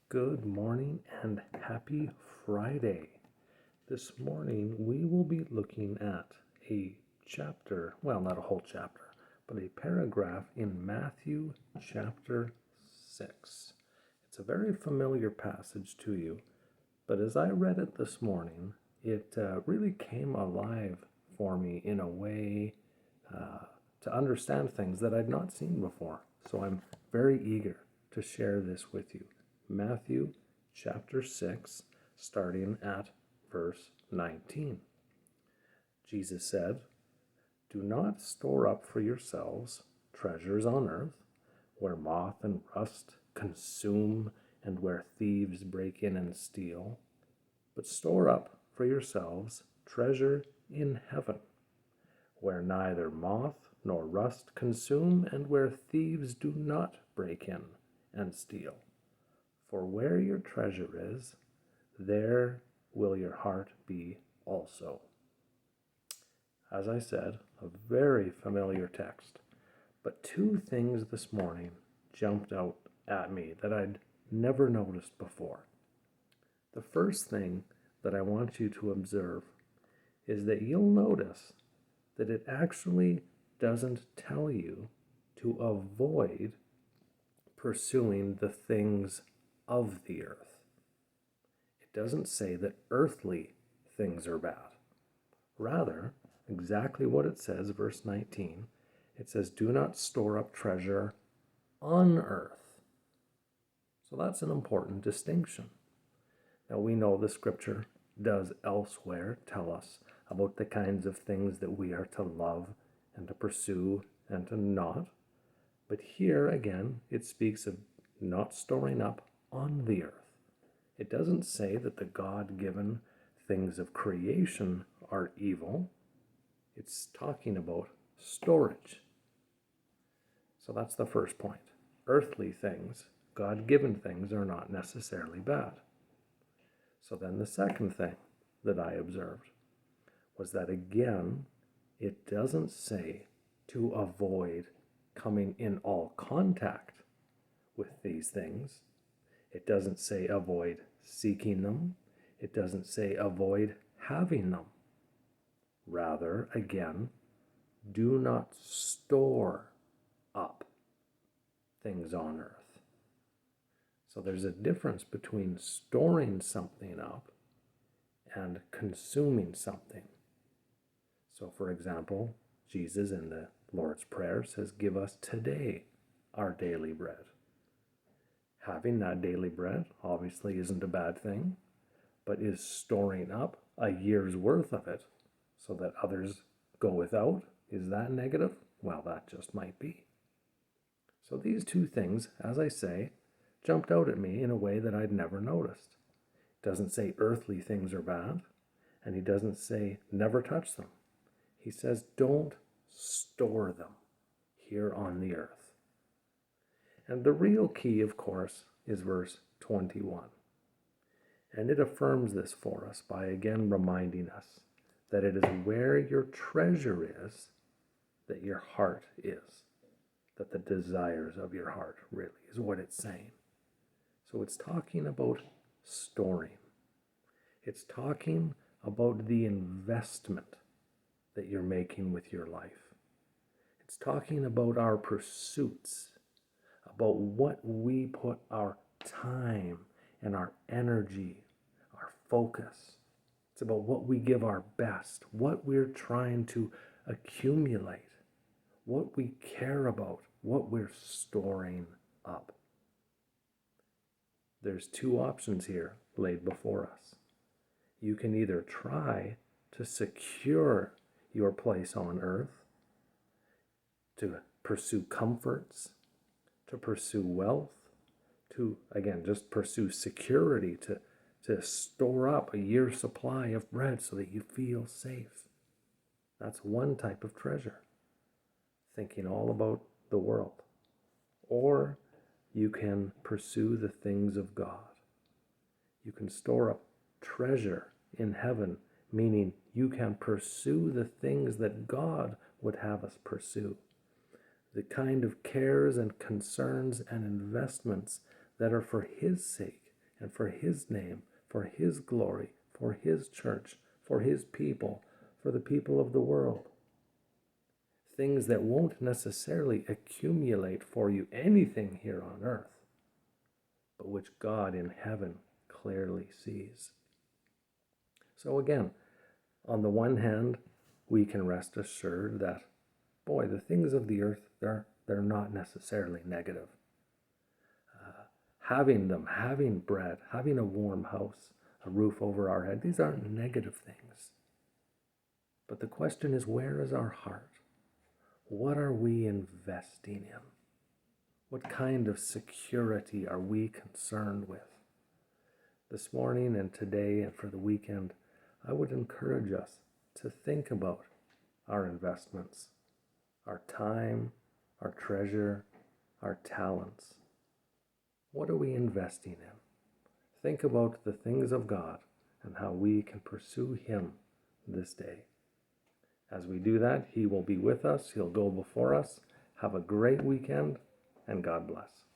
Good morning and happy Friday. This morning we will be looking at a chapter, well, not a whole chapter, but a paragraph in Matthew chapter 6. It's a very familiar passage to you, but as I read it this morning, it really came alive for me in a way to understand things that I'd not seen before. So I'm very eager to share this with you. Matthew chapter 6, starting at verse 19. Jesus said, "Do not store up for yourselves treasures on earth, where moth and rust consume and where thieves break in and steal, but store up for yourselves treasure in heaven, where neither moth nor rust consume and where thieves do not break in and steal. For where your treasure is, there will your heart be also." As I said, a very familiar text, but two things this morning jumped out at me that I'd never noticed before. The first thing that I want you to observe is that you'll notice that it actually doesn't tell you to avoid pursuing the things of the earth. It doesn't say that earthly things are bad. Rather, exactly what it says, verse 19, it says, "Do not store up treasure on earth." So that's an important distinction. Now we know the scripture does elsewhere tell us about the kinds of things that we are to love and to pursue and to not. But here again, it speaks of not storing up on the earth. It doesn't say that the God-given things of creation are evil. It's talking about storage. So that's the first point. Earthly things, God-given things, are not necessarily bad. So then the second thing that I observed was that again, it doesn't say to avoid coming in all contact with these things. It doesn't say avoid seeking them. It doesn't say avoid having them. Rather, again, do not store up things on earth. So there's a difference between storing something up and consuming something. So for example, Jesus in the Lord's Prayer says, "Give us today our daily bread." Having that daily bread obviously isn't a bad thing, but is storing up a year's worth of it so that others go without, is that negative? Well, that just might be. So these two things, as I say, jumped out at me in a way that I'd never noticed. It doesn't say earthly things are bad, and he doesn't say never touch them. He says don't store them here on the earth. And the real key, of course, is verse 21. And it affirms this for us by again reminding us that it is where your treasure is that your heart is, that the desires of your heart really is what it's saying. So it's talking about storing. It's talking about the investment that you're making with your life. It's talking about our pursuits, about what we put our time and our energy, our focus. It's about what we give our best, what we're trying to accumulate, what we care about, what we're storing up. There's two options here laid before us. You can either try to secure your place on earth, to pursue comforts, to pursue wealth, to, again, just pursue security, to store up a year's supply of bread so that you feel safe. That's one type of treasure, thinking all about the world. Or you can pursue the things of God. You can store up treasure in heaven, meaning you can pursue the things that God would have us pursue. The kind of cares and concerns and investments that are for His sake, and for His name, for His glory, for His church, for His people, for the people of the world. Things that won't necessarily accumulate for you anything here on earth, but which God in heaven clearly sees. So again, on the one hand, we can rest assured that, boy, the things of the earth, they're not necessarily negative. Having them, having bread, having a warm house, a roof over our head, these aren't negative things. But the question is, where is our heart? What are we investing in? What kind of security are we concerned with? This morning and today and for the weekend, I would encourage us to think about our investments, our time, our treasure, our talents. What are we investing in? Think about the things of God and how we can pursue Him this day. As we do that, He will be with us. He'll go before us. Have a great weekend, and God bless.